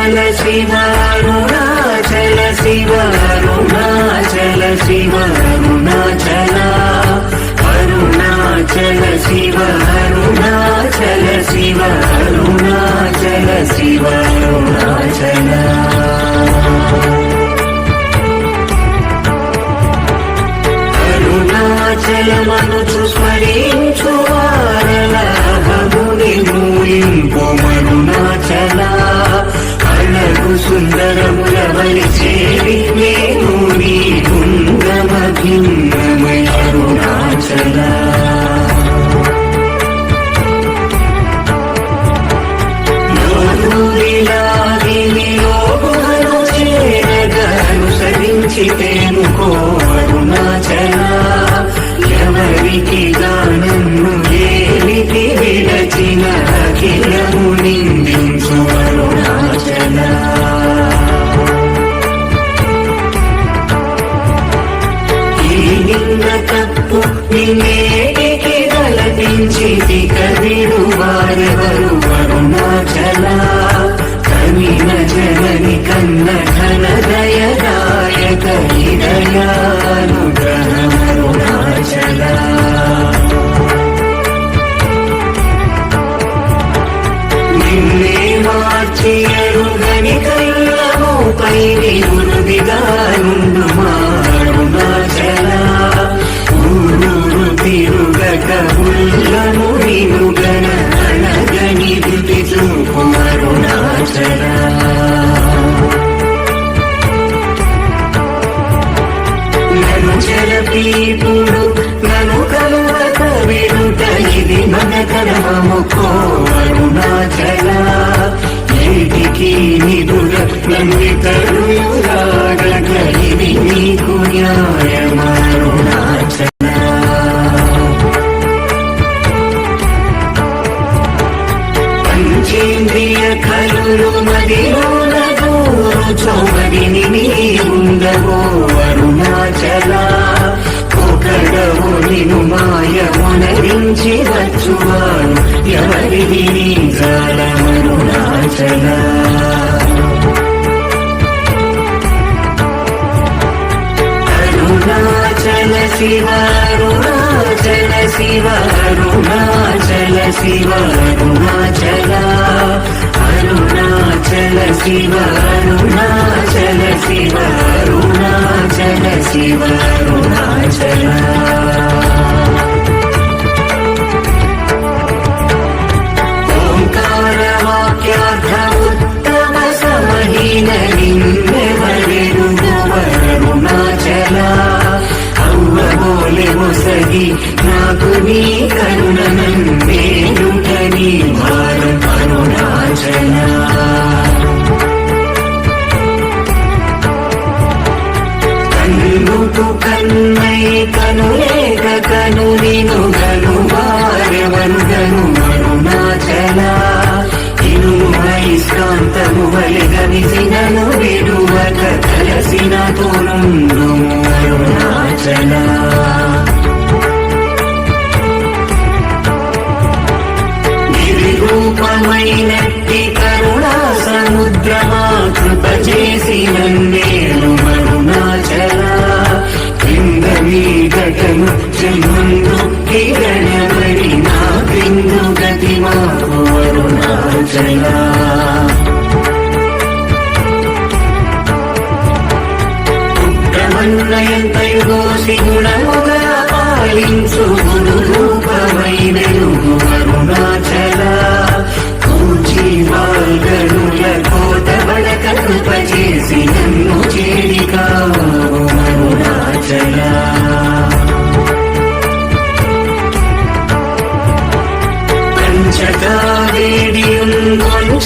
అరుణాచల శివ అరుణాచల శివ అరుణాచల శివ అరుణాచల అరుణాచల శివ అరుణాచల శివ అరుణాచల శివ అరుణాచల అరుణాచలమనుచు స్మరించు వారలాభముని మూలింపు అరుణాచల అలగు సుందరముల వలి చేరి నేను నీ గుంగమ భిన్నమై అరుణాచల అనుసరించితేనుకో అరుణాచల ఎవరికి గానము ఏలికి విడచిన అఖిలము నిందించు అరుణాచల ఈ నిన్న తప్పు నిన్నేటికి గలపించితి కవిడు వారెవరు అరుణాచల కవిన జనని కన్న ఘన దయదాయక హృదయానుగ్రహమరుణాచల నిన్నే మార్చి అరుగని కళ్ళముపై నిరుదిగా నుండు అరుణాచల ఊరూరు తిరుగక ఉల్లము నినుగన అనగని దుటి చూపు అరుణాచల నను చెలపీపుడు నను కలువక విడుట ఇది మన కర్మముకో అరుణాచల ఏటికి నిదుర నందితరురాగక ఇది నీకు న్యాయమరుణాచల పంచేంద్రియ కలులు మదిలోన చౌమదిని నీవుండవో అరుణాచల ఒకడవు నిను మాయమునరించి వచ్చువాడు ఎవరిది నీ జాలమరుణాచల అరుణాచల శివ అరుణాచల శివ అరుణాచల శివ అరుణాచల అరుణాచల శివ అరుణాచల శివ అరుణాచల శివ అరుణాచల ఓంకార వాక్యార్థ ఉత్తమ సమహీన నిన్నెవరెరుగు అరుణాచల అవ్వబోలె ఒసగి నాకు నీ కరుణనందేనుటని భారం అరుణాచల కన్నుకు కన్నై కనులేక కను నిను గను వారెవరు గను అరుణాచల ఇను ఐస్కాంతము వలె గవిసినను విడువక కలసిన తోనుండు అరుణాచల రూపమైనట్టి కరుణా సముద్రమా కృప చేసి నన్నేలు అరుణాచల క్రింద మీదటను జన్మందు కిరణమరి నా క్రిందు గతి మాకు అరుణాచల పుట్టమన్నయంతయు దోషి గుణముగా పాలించు గురు రూపమైనను అరుణాచల కూచి వాల్గనుల కోటబడక కృప చేసి నన్ను చేరికావు అరుణాచల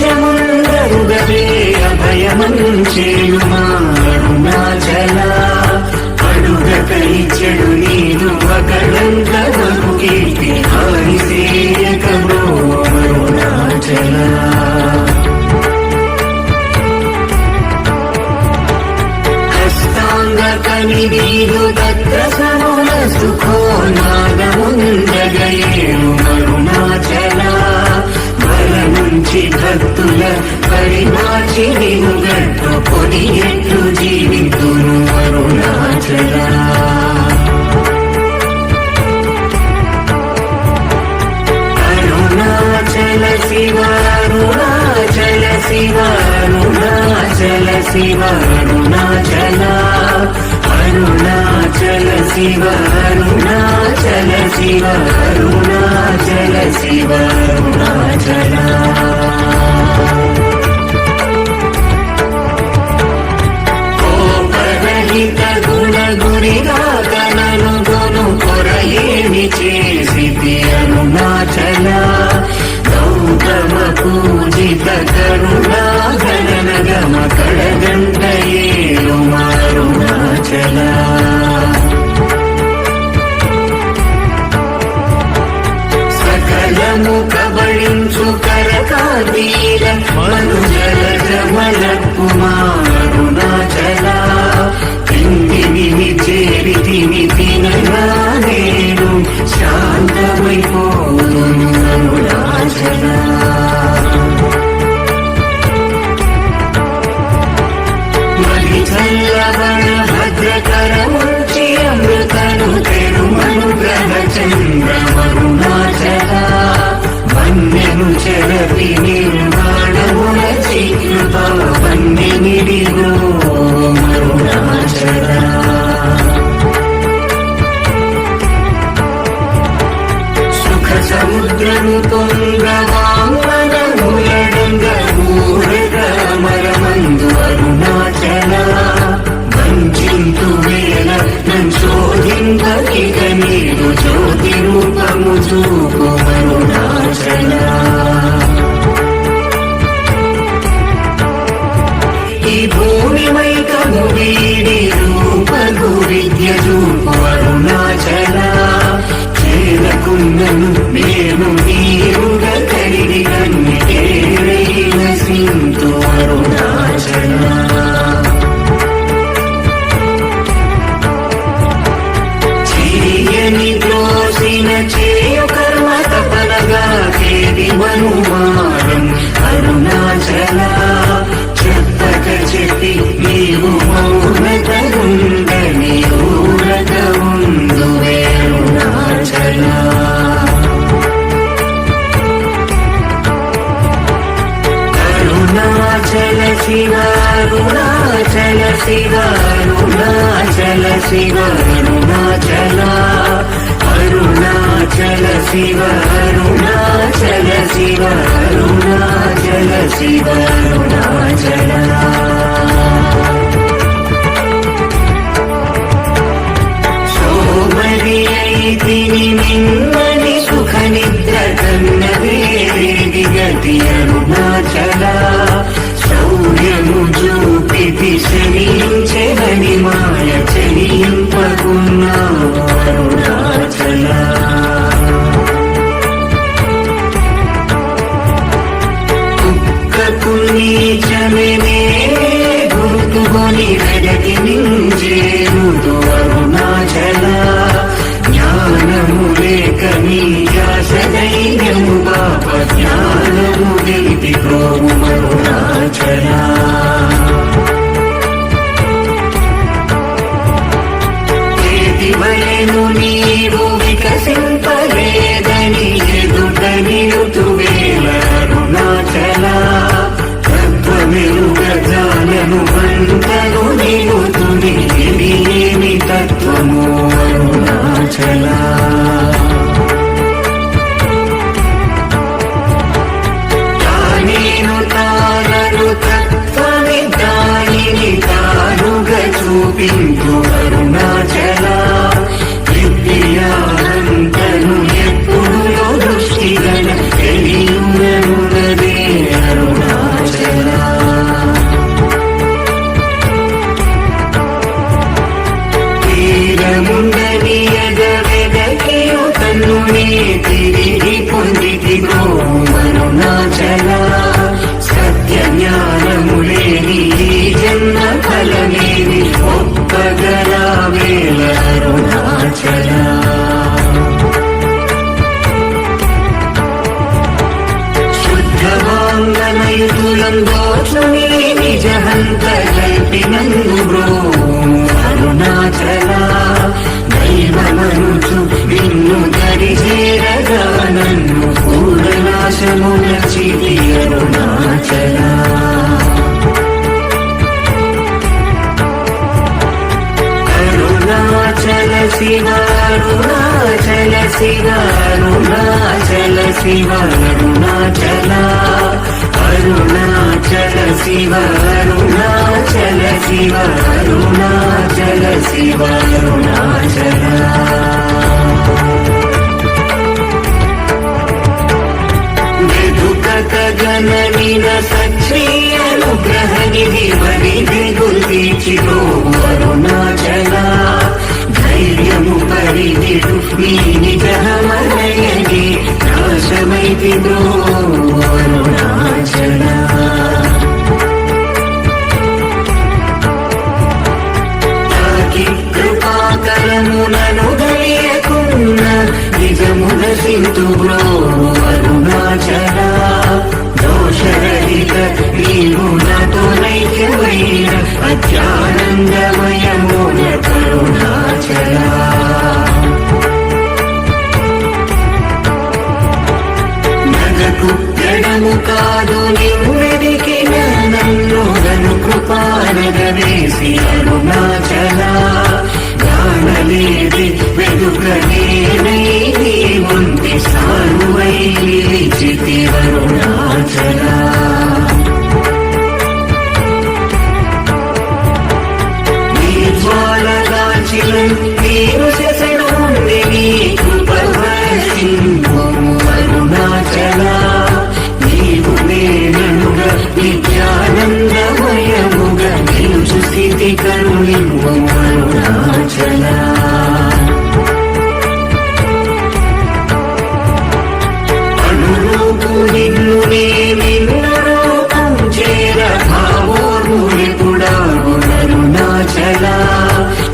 పంచకావేడియుంచముందరుగవే అభయమంచేయుమా అరుణాచల అడుగకైచెడు నీదు అకళంకము కీర్తి హారిసేయకమో అరుణాచల హస్తాంగకని నీదు దత్త సముల సుఖో నాగముందగయేను అరుణాచల బలముంచి కాచి భక్తుల పరిమాచి నిలుగట్టు కొని ఎట్లు జీవితును అరుణాచల అరుణాచల శివ అరుణాచల శివ అరుణాచల శివ అరుణాచల అరుణాచల శివ అరుణాచల శివ అరుణాచల శివ అరుణాచల కోపరహిత గుణ గురిగా కనను గొను కొరయేమి చేసితి అరుణాచల గౌతమ పూజిత కరుణా గణన గమ కడగంటయేలు అరుణాచల సకలము కబళించు కరకాతీర మనుజల జమల కుమారుణాచల తిండిని చేరితిని తినగా నేను శాంతమైపోదును అరుణాచల చల్లవణ భద్రకరముచి అమృతను తెరుమనుగ్రహ చంద్రమరుణాచల వన్యను చరతి నిర్మాణముల చికృత వన్యనిడిగో మరుణాచల సుఖ సముద్రము పొంగవాంగనములడంగ ఊరగమరమందు అరుణాచల వంచింతు వేల శోధింపకిగ నీరు జ్యోతి రూపము చూపు అరుణాచల ఈ భూమి మైకము వీడి రూపగు విద్య చూపు అరుణాచల చేరకున్నను నేను నీరుగ కరిగి కన్నికేరైన సింతు అరుణాచల చేయని ద్రోసిన చేయు కర్మ తపనగా చేది మనుమారం అరుణాచల చెప్పక చెప్పి నీవు మౌనతగుండని ఊరక ఉందు అరుణాచల అరుణాచల శివ అరుణాచల శివ అరుణాచల శివ అరుణాచల అరుణాచల శివ అరుణాచల శివ అరుణాచల శివ అరుణాచల సోమరి అయితిని నిమ్మని సుఖ నిద్ర కన్న వేరేది గతి అరుణాచల శౌర్యము చూపితి శనించెని మాయ చనింపకున్నా అరుణాచల కుక్కకు నీచమే గుర్తుకొని వెదకి నింజేరుదు అరుణాచల జ్ఞానము లేక నీయాసైన్యము బాప జ్ఞానము గెలిపి ప్రోము అరుణాచల చేతివలెను నీవు వికసింపలేదని ఎదుట నిలుతువేల అరుణాచల తత్వమెరుగ జాలను వంతను నిలుతుని ఇది ఏమి తత్వము అరుణాచల తానేను తానను తత్వమి దానిని తానుగా చూపించు అరుణాచల విద్యానంతను ఎప్పుడు దృష్టిగల తెలియునదే అరుణాచల తీరముండని ఎగవెదకియు తన్ను నే తిరిగి పొందితి అరుణాచల సత్య జ్ఞానములేని ఈ జన్మ ఫలమేని ఒప్పగలా వేల అరుణాచల శుద్ధవాంగ అంత గల్పినందు బ్రో అరుణాచల దైవమనుచు నిన్ను దరిచేరగా నన్ను పూర్ణనాశముల చితి అరుణాచల అరుణాచల శివ అరుణాచల శివ అరుణాచల శివ అరుణాచల అరుణాచల శివ అరుణాచల శివ అరుణాచల శివ అరుణాచల గగనమిన సచ్చి అనుగ్రహ నిధి వరిది గుల్దీచిరో అరుణాచల ధైర్యము పరిదిడు నీ నిజమనయని నాశమైతి బ్రో అరుణాచల తాకి కృపాకరమునను దయకున్న నిజమున సింతు బ్రో అరుణాచల దోషరహిత నీవు నాతో నైక్యమైన అత్యానందమయమున కరుణాచల నగకు ఎడము కాదు నిన్నెదికిన నన్ను కృపానగవేసి అరుణాచల గానలేది వెదుకనేనై ఉంటి సానువై నిలిచితి అరుణాచల నీ జ్వాలగాచిలం నీరు శశనుంది నీ కృపవర్షింపు అరుణాచల నీవు నేననుగా నిత్యానందమయముగా నిలుచు స్థితి కరుణింపు అరుణాచల నిన్ను నిన్ను రూపం చేర భావోర్ముని కూడా అరుణాచల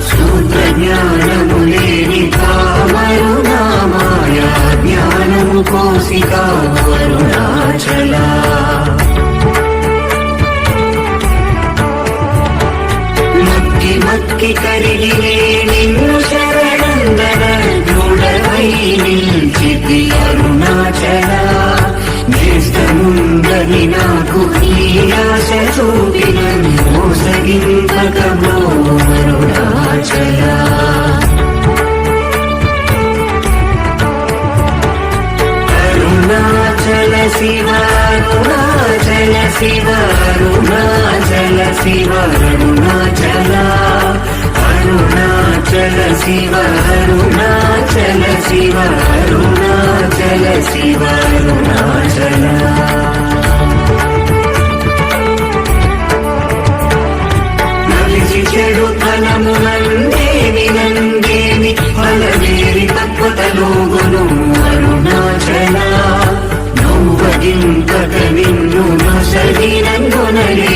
సూత్ర జ్ఞానము లేని కామరుణామాయ జ్ఞానము కోసిక అరుణాచల మక్కి మక్కి కరిగిలే నిన్ను శరణందన దృఢమై నిల్చితి అరుణాచల నేస్తముందని నాకు ఈ ఆశ చూపిన మోసగింపకమో అరుణాచల అరుణాచల శివ అరుణాచల శివ అరుణాచల శివ అరుణాచల అరుణాచల శివ అరుణాచల శివ అరుణాచల శివ అరుణాచల నలిసి చెడు ఫలమునందేవి నందేవి ఫలవేరి తత్వతలోగును అరుణాచల నౌవగింపక నిన్ను నొసగినందునలేదే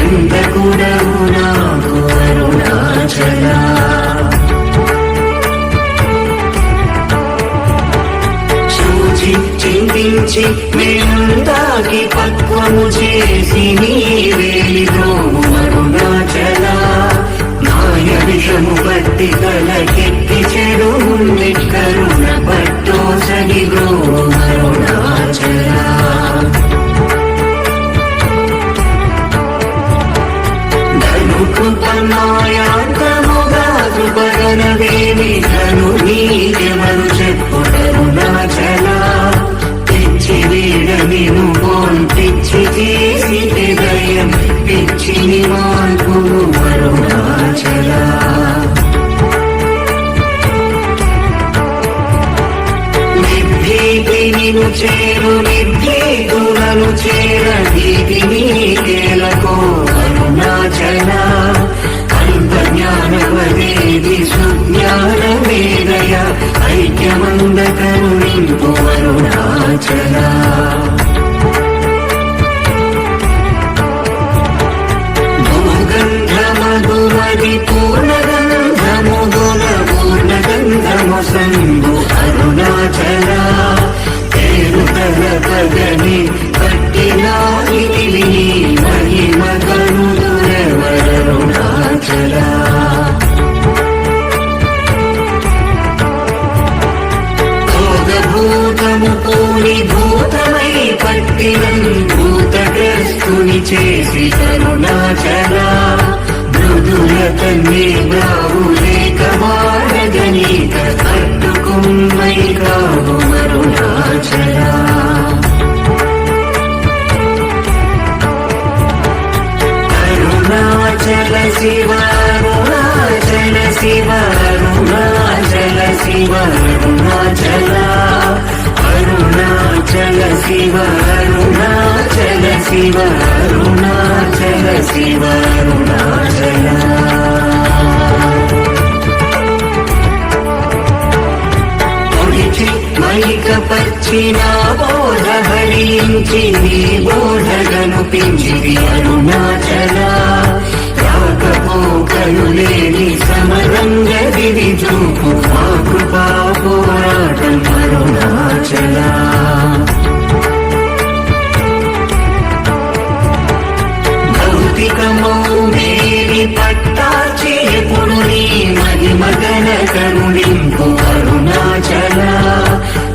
ఎంత కూడవు నాకు అరుణాచల చూచి చింతించి మేందాకి పక్వము చేసి నీవేలిదో అరుణాచల మాయ విషము పట్టి కలకెత్తి చెడు ముంది కరుణ పట్టో సగిగో అరుణాచల కృపమాయాంతముగా కృపగనవేమి కను నీకెవరు చెప్పుడరుణాచల పిచ్చి వీడనిను పిచ్చి చేసి హృదయం పిచ్చిని మార్పు అరుణాచల నిర్భీతి నిను చేరు నిర్భీతులను చేర భీతి నీకేలకో అరుణాచల అల్పజ్ఞానవదేవి సుజ్ఞానమేదయ ఐక్యమంద కరుణింపు అరుణాచల భూగంధమధుమది పూర్ణగంధముగుణ పూర్ణగంధము సంభు అరుణాచల పగని పట్టినా మహిమ కనుదుర నన్నే బ్రావులేక వాడగనీక కట్టుకుమ్మై కావు అరుణాచల అరుణాచల శివ అరుణాచల శివ అరుణాచల శివ అరుణాచల అరుణాచల శివ అరుణాచల శివ అరుణాచల శివ అరుణాచల మైకపర్చిన బోధ హరించి నీ బోధగను పించిది అరుణాచల రాకపోకలు లేని సమరంగ దివి చూపు మా కృపా పోరాటం అరుణాచల భౌతికమౌ మేరి పట్టాచి ఎప్పుడు నీ మగన కరుణింపు అరుణాచల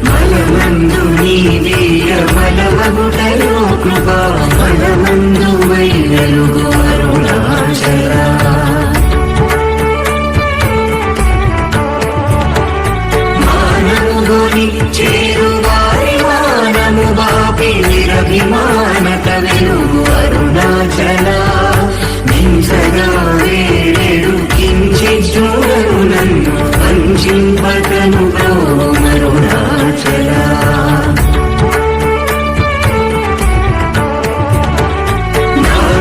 మలమందు నీ వీయ మలవగుటలో కృపా మలమందు వైగలుగు అరుణాచల మానవుని చేరువారి మానము బాపి నిరభిమానత వెలుగు అరుణాచల నింసగా వేడు కించి చూడరు నన్ను వంచింపకను అరుణాచల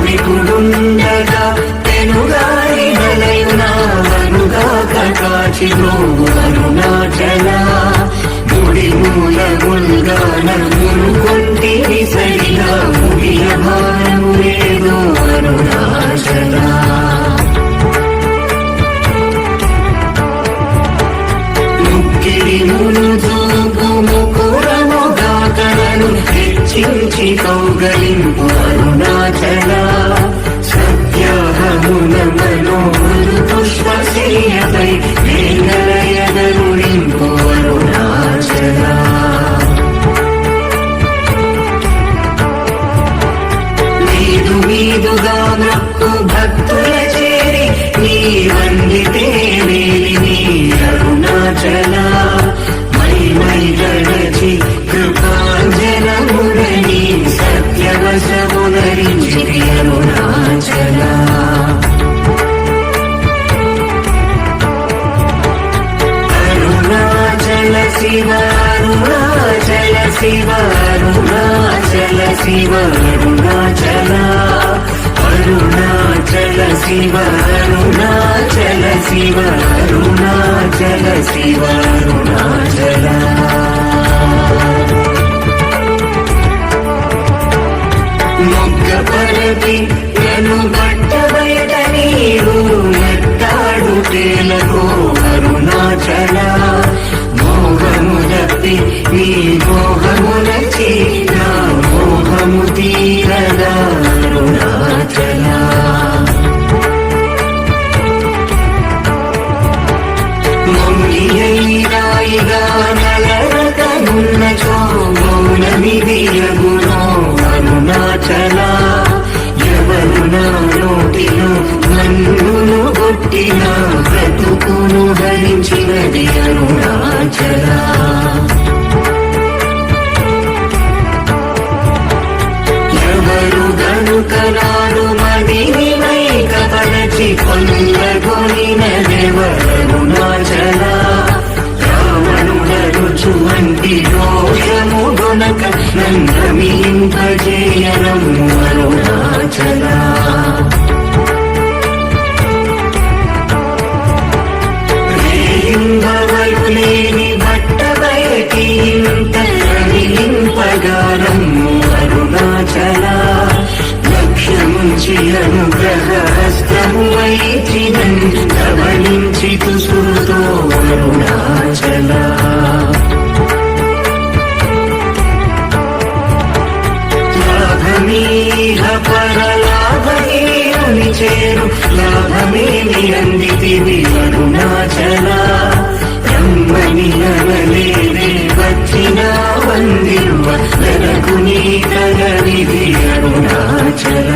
నావికుడుండగా పెనుగారి బలయునావనుగా కాచి గోవు అరుణాచల ముడి మూలములుగా నన్ను కొంటిని సరిగా ముడియ భారము లేదు అరుణాచల ముక్కిరిమును చూపు ముకురముగా కలను హెచ్చించి కౌగలింపు అరుణాచల సత్యాహమున మనోహరు పుష్పశీయపై వేగలయగరుణింపు అరుణాచల మీదుగా నక్కు భక్తుల చేరి నీ వందితే వేలి నీ అరుణాచల మై గడచి కృపాంజనముడని సత్యవశమునరించి అరుణాచల అరుణాచల శివ అరుణాచల శివ అరుణాచల శివ అరుణాచల అరుణాచల శివ అరుణాచల శివ అరుణాచల శివ అరుణాచల మొగ్గపరది నన్ను బట్ట బయట నీరు ఎట్టాడు తేలకు అరుణాచల మోహము తప్పి నీ మోహమునచి నా మోహము తీరదా అరుణాచల మొంగియైరాయిగా నలరకనున్న చోమౌనమిదియగునో అరుణాచల ఎవరు నా నోటిలో నన్నును కొట్టిన బ్రతుకును ధరించినది అరుణాచల ఎవరు గనుకనాడు మదిని మైకపడచి కొల్లగొనినదెవరుణాచల రావణుడరుచు వంటి దోషముగొనక నందమింపజేయనము అరుణాచల రేయింబవలు లేని బట్ట బయటి ఇంత రమిలింపగారము అరుణాచల లక్ష్యముంచి అనుగ్రహస్తము వైచినన్ గమనించి కుసుతో అరుణాచల లాభమీహ పరలాభమేమి చేరు లాభమేమి అందితివి అరుణాచల బ్రహ్మని అనలేదే వచ్చిన వందిరువ నరకు నీ కగవిధి అరుణాచల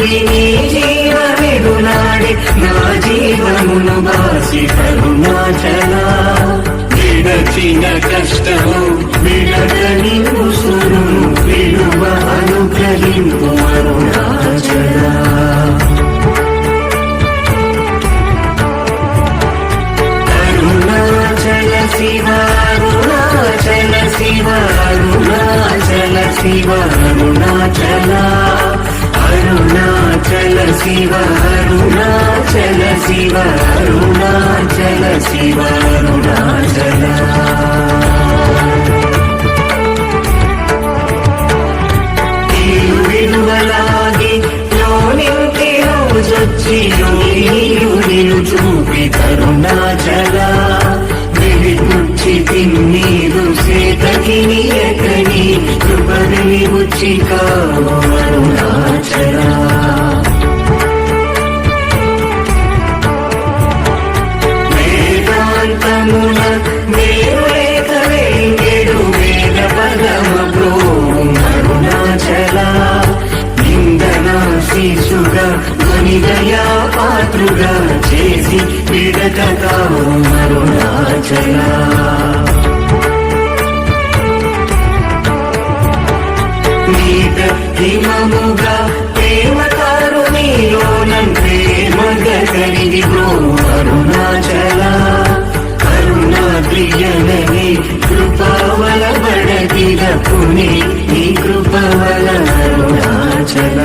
పొంగి నీ జీవమిడునాడే నా జీవమును బాసి అరుణాచల విడచిన కష్టము విడదని ముసును విడువ అనుగ్రహింపు అరుణాచల అరుణాచల శివ అరుణాచల శివ అరుణాచల శివ అరుణాచల అరుణాచల శివ అరుణాచల శివ అరుణాచల శివ అరుణాచల విలువలాగి లోనింటి రోజొచ్చి నీరు చూపి కరుణాచల వెలిగుచ్చి తిన్నీరు సేతకిని ఎకని కృపని ఉచ్చి కావు అరుణాచల వేదాంతమున వేరులేక వేంగెడు వేద పదమ బ్రో అరుణాచల ఇందనా శిశుగా ధ్వనిదయా పాత్రుగా చేసి విడతగా అరుణాచల నీత హిమముగా ప్రేమకారు నీలోనం ప్రేమగా కలిగి బ్రో అరుణాచల కరుణాద్రియనని కృపావల బడదిల పుని నీ కృపవల అరుణాచల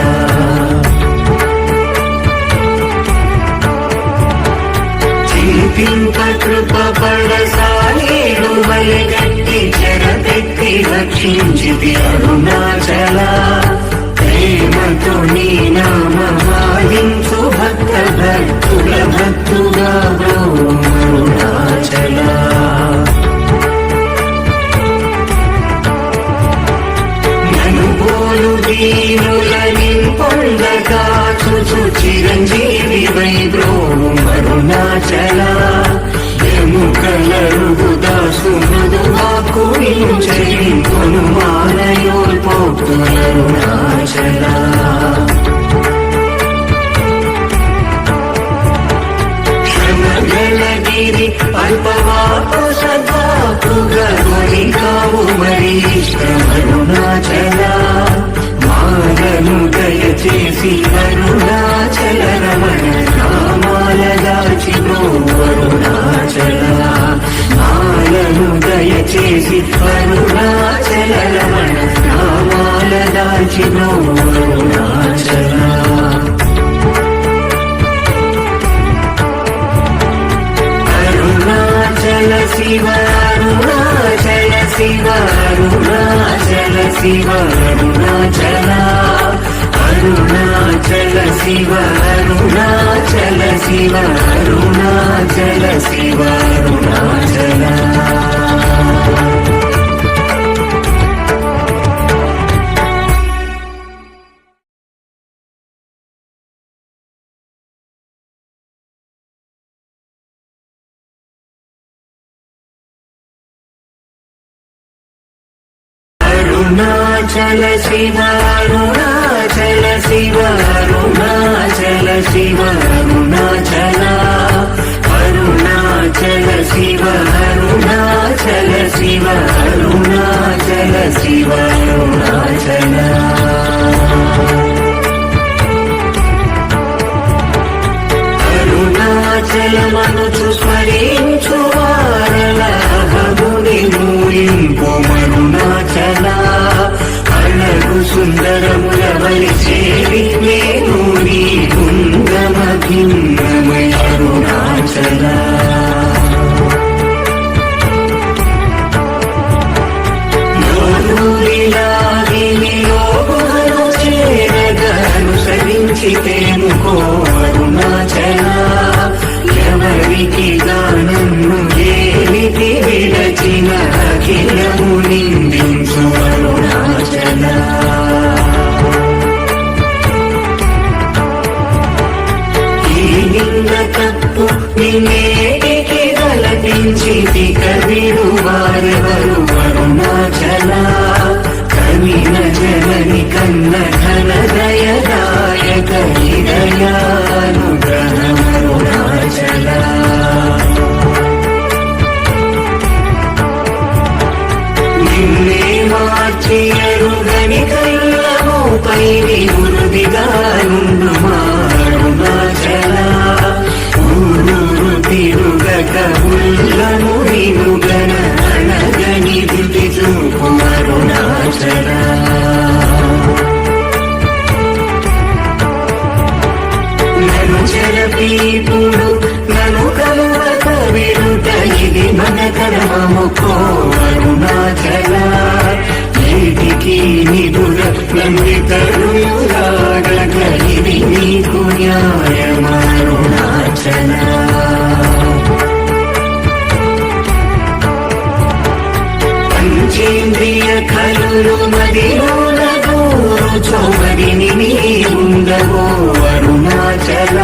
చింతింప కృప పడసాలేడు వలగట్టి చెరపెట్టి రక్షించితి అరుణాచల ప్రేమతో నీ నామమాలించు భక్త భక్తుల భక్తుగా బ్రో అరుణాచల ననుబోలు దీనులని పొందగా చుచు చిరంజీవి వై బ్రో అరుణాచల ఎముకలరుగుదాసు మధువాకు చెలింపును మాలయోల్ పోతు అరుణాచల శ్రమగలగిరి అల్పవాకు సద్వాకుగా కావు మరి అరుణాచల మాలను దయచేసి అరుణాచల రమణ నామాల దాచి అరుణాచల మాలను దయచేసి అరుణాచల రమణ నామాల దాచి అరుణాచల అరుణాచల శివ అరుణాచల శివ అరుణాచల శివ అరుణాచల అరుణాచల శివ అరుణాచల శివ అరుణాచల శివ అరుణాచల అరుణాచల శివ అరుణాచల శివ అరుణాచల శివ అరుణాచల అరుణాచల శివ అరుణాచల శివ అరుణాచల శివ అరుణాచల అరుణాచలమనుచు స్మరించు వారల హముని మూయింపు అరుణాచల అలగు సుందరముల వలి చేరి నేను నీ గుంగమ భిన్నమై అరుణాచల అనుసరించితేనుకో అరుణాచల ఎవరికి గానము ఏమిటి విడచిన అఖిలము నిందించు అరుణాచల ఈ నిన్న తప్పు నిన్నేటికి గలపించి కవిడు వారెవరు అరుణాచల కవిన జనని కన్న ఘన దయదాయ హృదయానుగ్రహమరుణాచల నిన్నే మార్చి అరుగని కళ్ళముపై విరుదిగా నుండుమా అరుణాచల ఊరూరు తిరుగక ఉల్లము వినుగన అనగని దుటి చూపు అరుణాచల నన్ను చెరపీపుడు నన్ను కలువక విడుట ఇది మన కర్మముకో అరుణాచల ఏటికి నిదుర నందితరులాగక ఇది నీకు న్యాయమరుణాచల పంచేంద్రియ కలులు మదిలోన చౌమరిని నీవుండవో అరుణాచల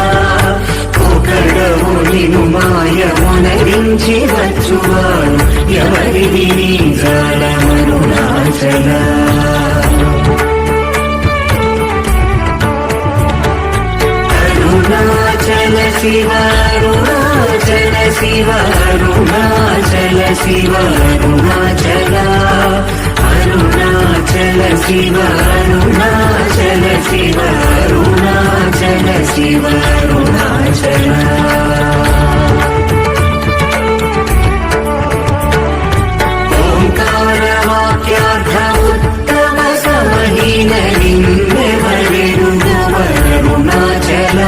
ఒకడవు నిను మాయమునరించి వచ్చువాడు ఎవరిది నీ జాలమరుణాచల అరుణాచల శివ అరుణాచల శివ అరుణాచల శివ అరుణాచల అరుణాచల శివ అరుణాచల శివ అరుణాచల శివ అరుణాచల ఓంకార వాక్యార్థ ఉత్తమ సమహీన నిన్నెవరెరుగు అరుణాచల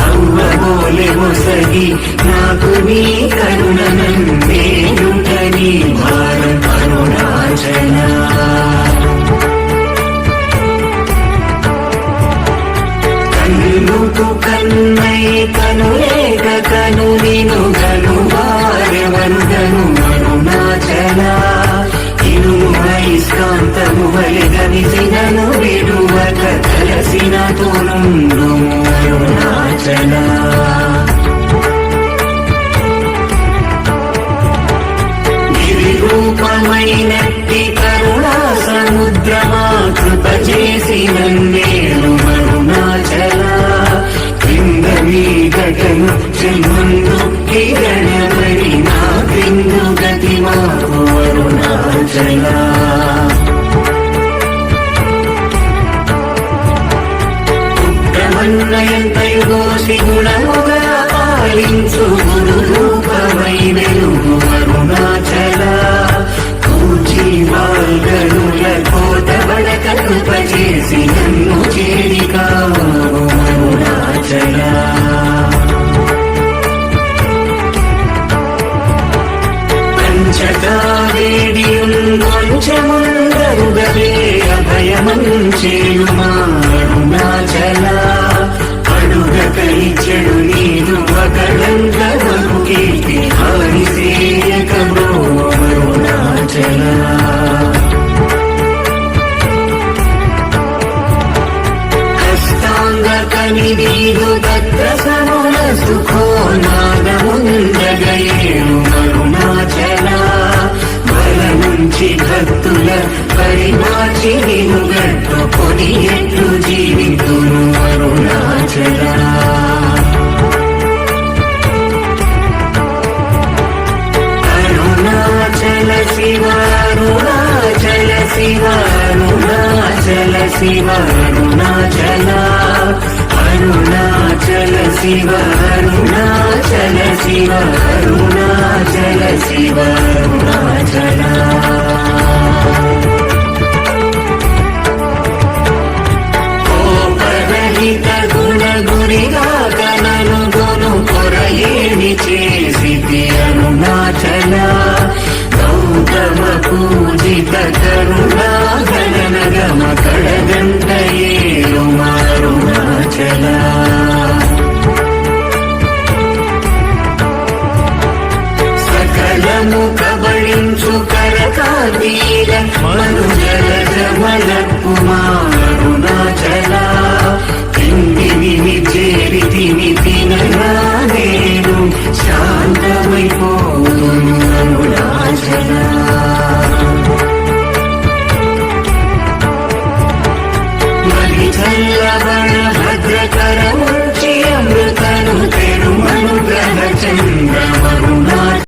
అవ్వబోలె మొసగి నాకు నీ కరుణనందేనుట నీ భారం అరుణాచల కన్నుకు కన్నై కనులేక కను నిను గను వారెవరుగను అరుణాచల ఇనుము ఐస్కాంతము వలెగనిసినను విడువక కలసిన తోనుండుము అరుణాచల రూపమైనట్టి కరుణా సముద్రమా కృప చేసి నన్నేలు అరుణాచల క్రింద మీదటను జన్మందు కిరణమరి నా క్రిందు గతి మాకు అరుణాచల పుత్రమన్నయంతయు దోషి గుణముగా పాలించు గురు రూపమై వెలుగు అరుణాచల కూచి మార్గనుల కోట బడక కృప చేసి నన్ను చేరికావు అరుణాచల పంచకావేడియుంచముందరుగవే అభయమంచేయుమా అరుణాచల అడుగకైచెడు నీదు ఒకడంగవకు కీర్తి హానిసేయకమో అరుణాచల హస్తాంగ కనివీదు తత్ర సముల సుఖో నాదముందగయేను అరుణాచల బల నుంచి భక్తుల పరిమాచి నిను గట్టుకొని ఎట్లు జీవితును అరుణాచల అరుణాచల శివ అరుణాచల శివ అరుణాచల శివ అరుణాచల అరుణాచల శివ అరుణాచల శివ అరుణాచల శివ అరుణాచల కోపరహిత గుణ గురిగా కనను గును కొరయేమి చేసితి అరుణాచల గౌతమ పూజిత కరుణా గణనగమ కడగంటయేరు అరుణాచల సకలము కబళించు కరకాతీర మనుజల జమల కుమారుణాచల తిండిని చేరితిని తినగా నేను శాంతమైపోతును అరుణాచల మరి చల్లబడ కరములు